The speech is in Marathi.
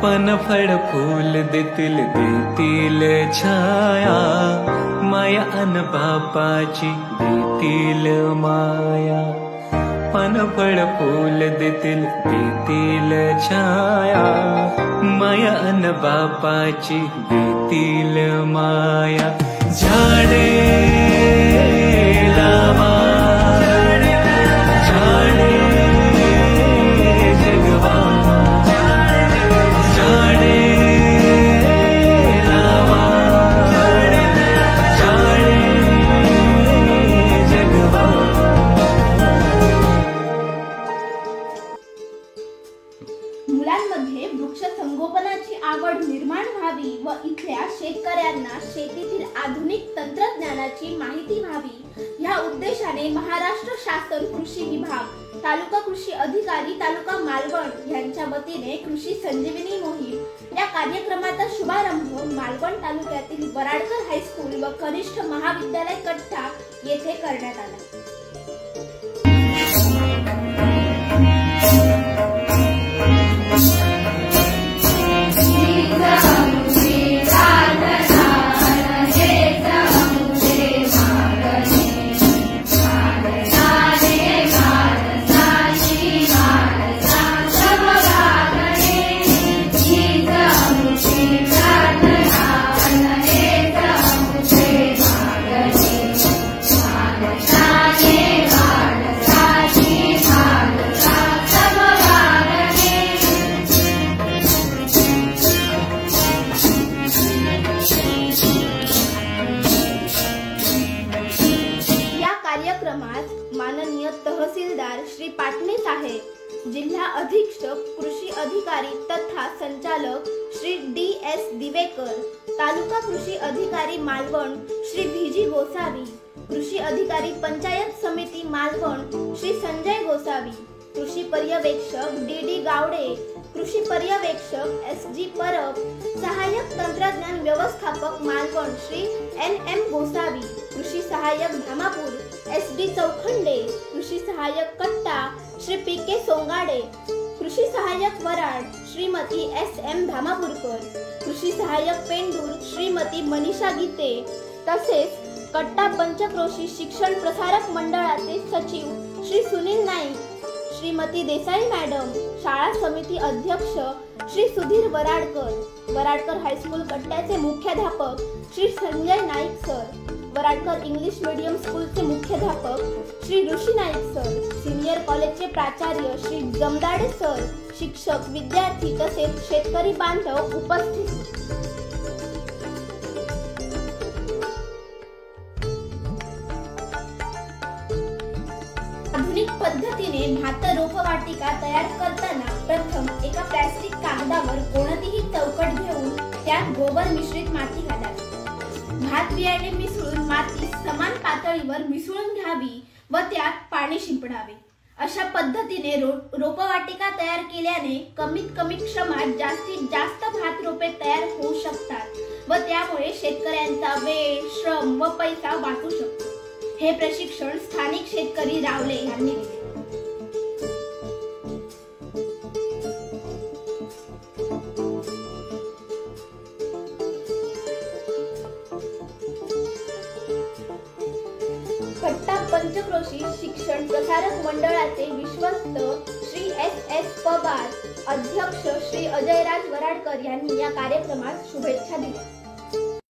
पनफळ फूल देतील देतील छाया, माया अन बापाची देतील माया। पनफळ फूल देतील देतील छाया, माया अन बापाची देतील माया। झाडे लावा झाडे जगवा, झाडे लावा झाडे जगवा। मुलांमध्ये वृक्ष संगोपनाची आवड निर्माण व्हावी व इथल्या शेतकऱ्यांना शेतीतील आधुनिक तंत्रज्ञानाची माहिती व्हावी ह्या उद्देशाने महाराष्ट्र शासन कृषी विभाग, तालुका कृषी अधिकारी तालुका मालवण यांच्या वतीने कृषी संजीवनी मोहीम या कार्यक्रमाचा शुभारंभ मालवण तालुक्यातील वराडकर हायस्कूल व कनिष्ठ महाविद्यालय कट्टा येथे करण्यात आला। माननीय तहसीलदार श्री पाटणे साहेब, जिल्हा अधीक्षक कृषी अधिकारी तथा संचालक श्री DS दिवेकर, तालुका कृषी अधिकारी मालवण श्री VG गोसावी, कृषी अधिकारी पंचायत समिती मालवण श्री संजय गोसावी, कृषी पर्यवेक्षक DD गावडे, कृषी पर्यवेक्षक SG परब, सहाय्यक तंत्रज्ञान व्यवस्थापक मालवण श्री NM गोसावी, कृषी सहाय्यक धामापूर SD चौखंडे, कृषी सहाय्यक कट्टा श्री PK सोंगाडे, कृषी सहाय्यक वराड श्रीमती SM धामापूरकर, कृषी सहाय्यक पेंडूर श्रीमती मनीषा गीते, तसेच कट्टा पंचक्रोशी शिक्षण प्रसारक मंडळाचे सचिव श्री सुनील नाईक, श्रीमती देसाई मॅडम, शाळा समिती अध्यक्ष श्री सुधीर वराडकर, वराडकर हायस्कूल कट्ट्याचे मुख्याध्यापक Shri Sanjay Naik sir, Varadkar English medium स्कूलचे मुख्याध्यापक श्री ऋषी नाईक सर, सीनियर कॉलेजचे प्राचार्य श्री जमदाडे सर, शिक्षक, विद्यार्थी तसेच शेतकरी बांधव उपस्थित। आधुनिक पद्धतीने भात रोपवाटिका तयार करताना प्रथम एका प्लास्टिक कागदावर कोणतीही चौकट घेऊन त्यात गोबर मिश्रित माती घालावी। भात बियाणे मिसळून माती समान पातळीवर मिसळून घ्यावी व त्यात पाणी शिंपडावे। अशा पद्धतीने रोपवाटिका तयार केल्याने कमीत श्रमात जास्तीत जास्त भात रोपे तयार होऊ शकतात व त्यामुळे शेतकऱ्यांचा वेळ, श्रम व पैसा वाचू शकतो। हे प्रशिक्षण स्थानिक शेतकरी रावले यांनी दिले। कट्टा पंचक्रोशी शिक्षण प्रसारक मंडळाचे विश्वस्त श्री SS पवार, अध्यक्ष श्री अजयराज वराडकर यांनी या कार्यक्रमात शुभेच्छा दिल्या।